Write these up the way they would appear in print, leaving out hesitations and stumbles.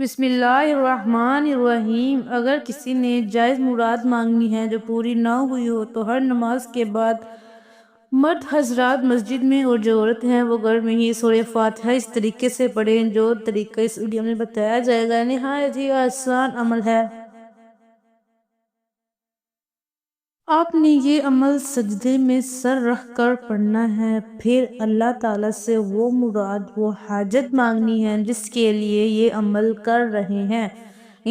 بسم اللہ الرحمن الرحیم۔ اگر کسی نے جائز مراد مانگنی ہے جو پوری نہ ہوئی ہو تو ہر نماز کے بعد مرد حضرات مسجد میں اور جو عورت ہیں وہ گھر میں ہی سورہ فاتحہ اس طریقے سے پڑھیں جو طریقہ اس ویڈیو میں بتایا جائے گا۔ نہایت ہی آسان عمل ہے۔ آپ نے یہ عمل سجدے میں سر رکھ کر پڑھنا ہے، پھر اللہ تعالیٰ سے وہ مراد وہ حاجت مانگنی ہے جس کے لیے یہ عمل کر رہے ہیں۔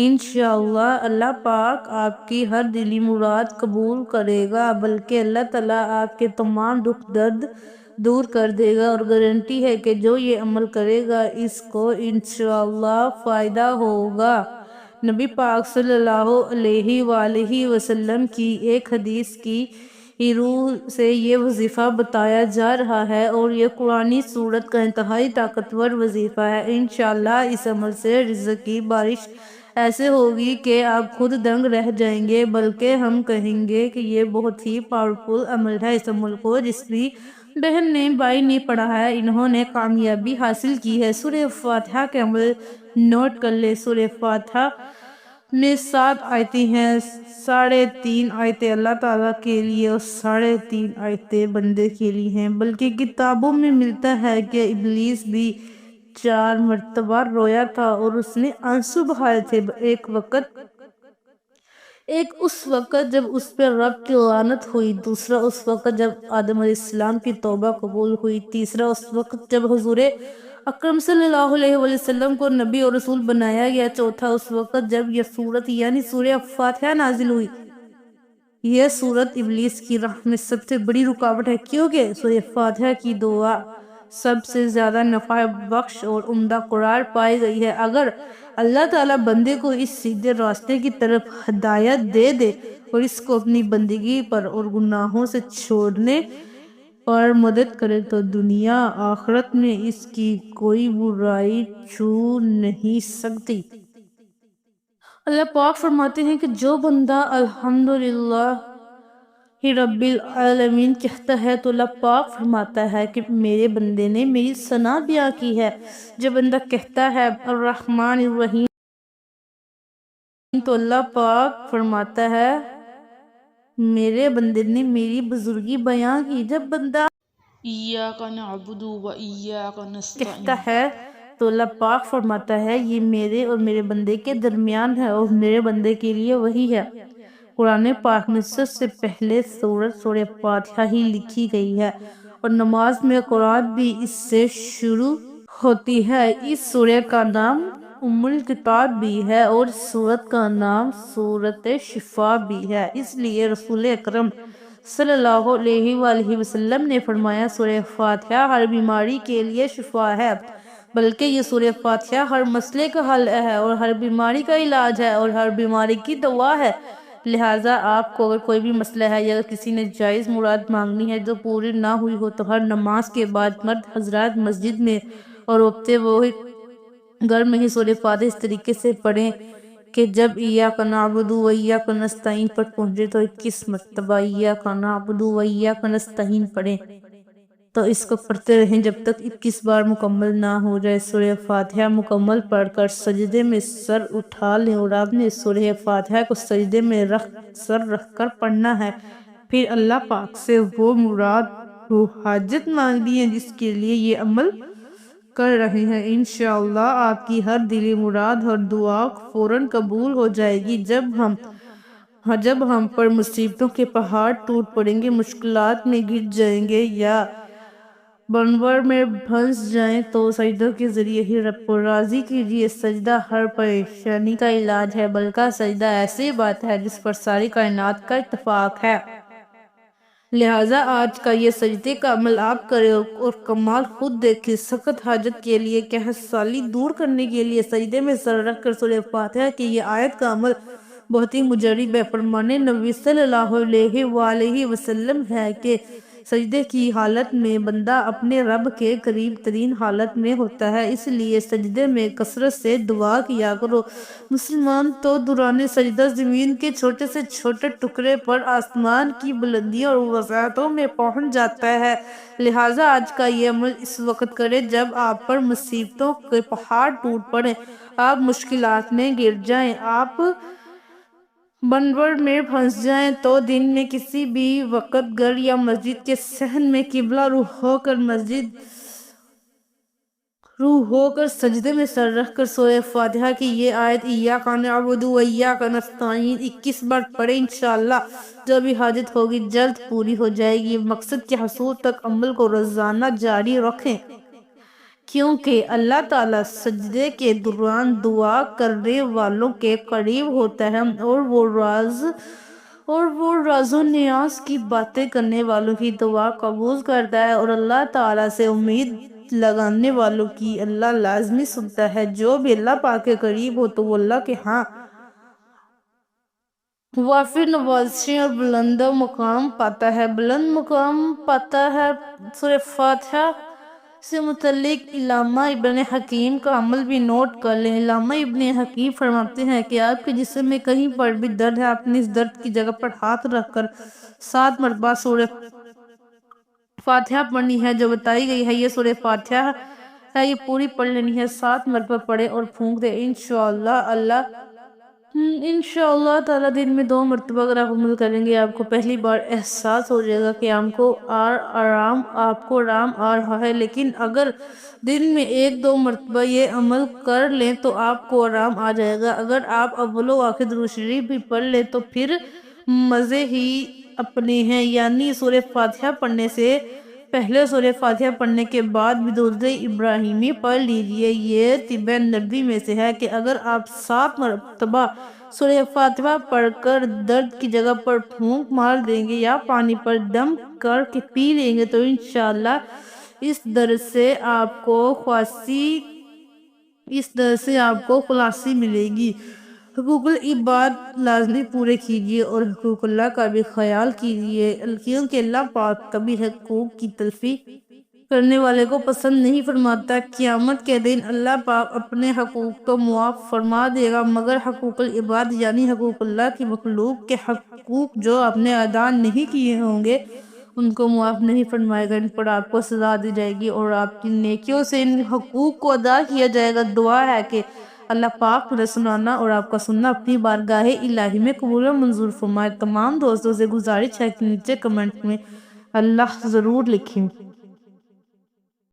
انشاءاللہ اللہ پاک آپ کی ہر دلی مراد قبول کرے گا، بلکہ اللہ تعالیٰ آپ کے تمام دکھ درد دور کر دے گا، اور گارنٹی ہے کہ جو یہ عمل کرے گا اس کو انشاءاللہ فائدہ ہوگا۔ نبی پاک صلی اللہ علیہ وآلہ وسلم کی ایک حدیث کی روح سے یہ وظیفہ بتایا جا رہا ہے، اور یہ قرآنی سورت کا انتہائی طاقتور وظیفہ ہے۔ انشاءاللہ اس عمل سے رزق کی بارش ایسے ہوگی کہ آپ خود دنگ رہ جائیں گے، بلکہ ہم کہیں گے کہ یہ بہت ہی پاورفل عمل ہے۔ اس عمل کو جس بھی بہن نے بھائی نے پڑھا ہے انہوں نے کامیابی حاصل کی ہے۔ سورہ فاتحہ کے عمل نوٹ کر لیں۔ سورہ فاتحہ میں 7 آیتیں ہیں، 3.5 آیتیں اللہ تعالیٰ کے لیے اور 3.5 آیتیں بندے کے لیے ہیں۔ بلکہ کتابوں میں ملتا ہے کہ ابلیس بھی 4 مرتبہ رویا تھا اور اس نے آنسو بہائے تھے۔ ایک اس وقت جب اس پر رب کی لعنت ہوئی، دوسرا اس وقت جب آدم علیہ السلام کی توبہ قبول ہوئی، تیسرا اس وقت جب حضور اکرم صلی اللہ علیہ وسلم کو نبی اور رسول بنایا گیا، چوتھا اس وقت جب یہ سورت یعنی سورہ فاتحہ نازل ہوئی۔ یہ سورت ابلیس کی راہ میں سب سے بڑی رکاوٹ ہے، کیونکہ سورہ فاتحہ کی دعا سب سے زیادہ نفع بخش اور عمدہ قرار پائی گئی ہے۔ اگر اللہ تعالیٰ بندے کو اس سیدھے راستے کی طرف ہدایت دے دے اور اس کو اپنی بندگی پر اور گناہوں سے چھوڑنے پر مدد کرے تو دنیا آخرت میں اس کی کوئی برائی چھو نہیں سکتی۔ اللہ پاک فرماتے ہیں کہ جو بندہ الحمدللہ رب العالمین کہتا ہے تو اللہ پاک فرماتا ہے کہ میرے بندے نے میری ثنا بیان کی ہے۔ جو بندہ کہتا ہے الرحمن الرحیم تو اللہ پاک فرماتا ہے میرے بندے نے میری بزرگی بیان کی۔ جب بندہ ایاک نعبد و ایاک نستعین کہتا ہے تو اللہ پاک فرماتا ہے یہ میرے اور میرے بندے کے درمیان ہے اور میرے بندے کے لیے وہی ہے۔ قرآن پاک میں سب سے پہلے سورہ فاتحہ ہی لکھی گئی ہے، اور نماز میں قرآن بھی اس سے شروع ہوتی ہے۔ اس سورہ کا نام ام الکتاب بھی ہے اور سورت کا نام سورۃ شفا بھی ہے۔ اس لیے رسول اکرم صلی اللہ علیہ وآلہ وسلم نے فرمایا سورہ فاتحہ ہر بیماری کے لیے شفا ہے، بلکہ یہ سورہ فاتحہ ہر مسئلے کا حل ہے اور ہر بیماری کا علاج ہے اور ہر بیماری کی دوا ہے۔ لہٰذا آپ کو اگر کوئی بھی مسئلہ ہے یا کسی نے جائز مراد مانگنی ہے جو پوری نہ ہوئی ہو تو ہر نماز کے بعد مرد حضرات مسجد میں اور وقت وہ گھر میں ہی سورہ فاتحہ اس طریقے سے پڑھیں کہ جب ایاک نعبد و ایاک نستعین پر پہنچے تو 21 مرتبہ ایاک نعبد و ایاک نستعین پڑھیں، تو اس کو پڑھتے رہیں جب تک 21 بار مکمل نہ ہو جائے۔ سورہ فاتحہ مکمل پڑھ کر سجدے میں سر اٹھا لیں، اور آپ نے سورہ فاتحہ کو سجدے میں سر رکھ کر پڑھنا ہے، پھر اللہ پاک سے وہ مراد وہ حاجت مانگنی ہے جس کے لیے یہ عمل کر رہے ہیں۔ انشاءاللہ آپ کی ہر دلی مراد اور دعا فوراً قبول ہو جائے گی۔ جب ہم پر مصیبتوں کے پہاڑ ٹوٹ پڑیں گے، مشکلات میں گر جائیں گے یا بنور میں پھنس جائیں تو سجدوں کے ذریعے ہی رب کو راضی کیجیے۔ سجدہ ہر پریشانی کا علاج ہے، بلکہ سجدہ ایسی بات ہے جس پر ساری کائنات کا اتفاق ہے۔ لہٰذا آج کا یہ سجدے کا عمل آپ کریں اور کمال خود دیکھیں۔ سخت حاجت کے لیے قحط سالی دور کرنے کے لیے سجدے میں سر رکھ کر سورہ فاتحہ کی یہ آیت کا عمل بہت ہی مجرب ہے۔ فرمان نبی صلی اللہ علیہ وآلہ وسلم ہے کہ سجدے کی حالت میں بندہ اپنے رب کے قریب ترین حالت میں ہوتا ہے، اس لیے سجدے میں کثرت سے دعا کیا کرو۔ مسلمان تو دوران سجدہ زمین کے چھوٹے سے چھوٹے ٹکڑے پر آسمان کی بلندیوں اور وسعتوں میں پہنچ جاتا ہے، لہٰذا آج کا یہ عمل اس وقت کریں جب آپ پر مصیبتوں کے پہاڑ ٹوٹ پڑیں، آپ مشکلات میں گر جائیں، آپ بنبر میں پھنس جائیں، تو دن میں کسی بھی وقت گھر یا مسجد کے صحن میں قبلہ روح ہو کر سجدے میں سر رکھ کر سورہ فاتحہ کی یہ آیت ایاک نعبد و ایاک نستعین 21 بار پڑھیں، انشاءاللہ جو بھی حاجت ہوگی جلد پوری ہو جائے گی۔ مقصد کے حصول تک عمل کو روزانہ جاری رکھیں، کیونکہ اللہ تعالیٰ سجدے کے دوران دعا کرنے والوں کے قریب ہوتا ہے اور وہ راز و نیاز کی باتیں کرنے والوں کی دعا قبول کرتا ہے، اور اللہ تعالیٰ سے امید لگانے والوں کی اللہ لازمی سنتا ہے۔ جو بھی اللہ پاک کے قریب ہو تو وہ اللہ کے ہاں وافر نوازشیں اور بلند مقام پاتا ہے۔ سورہ فاتحہ سے متعلق علامہ ابن حکیم کا عمل بھی نوٹ کر لیں۔ علامہ ابن حکیم فرماتے ہیں کہ آپ کے جسم میں کہیں پر بھی درد ہے، آپ نے اس درد کی جگہ پر ہاتھ رکھ کر 7 مرتبہ سورہ فاتحہ پڑھنی ہے جو بتائی گئی ہے۔ یہ سورہ فاتحہ ہے، یہ پوری پڑھ لینی ہے، 7 مرتبہ پڑھے اور پھونک دے۔ انشاءاللہ تعالیٰ دن میں 2 مرتبہ اگر آپ عمل کریں گے، آپ کو پہلی بار احساس ہو جائے گا کہ آپ کو آرام آ رہا ہے، لیکن اگر دن میں 1-2 مرتبہ یہ عمل کر لیں تو آپ کو آرام آ جائے گا۔ اگر آپ اول و آخر درود شریف بھی پڑھ لیں تو پھر مزے ہی اپنے ہیں، یعنی سورہ فاتحہ پڑھنے سے پہلے سورہ فاتحہ پڑھنے کے بعد بھی درود ابراہیمی پڑھ لیجئے۔ یہ طب نبوی میں سے ہے کہ اگر آپ 7 مرتبہ سورہ فاتحہ پڑھ کر درد کی جگہ پر پھونک مار دیں گے یا پانی پر دم کر کے پی لیں گے تو انشاءاللہ اس درد سے آپ کو خلاصی ملے گی۔ حقوق العباد لازمی پورے کیجئے اور حقوق اللہ کا بھی خیال کیجئے، کیونکہ اللہ پاک کبھی حقوق کی تلفی کرنے والے کو پسند نہیں فرماتا۔ قیامت کے دن اللہ پاک اپنے حقوق تو معاف فرما دے گا، مگر حقوق العباد یعنی حقوق اللہ کی مخلوق کے حقوق جو آپ نے ادا نہیں کیے ہوں گے ان کو معاف نہیں فرمائے گا، ان پر آپ کو سزا دی جائے گی اور آپ کی نیکیوں سے ان حقوق کو ادا کیا جائے گا۔ دعا ہے کہ اللہ پاک مجھے سنانا اور آپ کا سننا اپنی بارگاہ الہی میں قبول و منظور فرمائے۔ تمام دوستوں سے گزارش ہے کہ نیچے کمنٹ میں اللہ ضرور لکھیں۔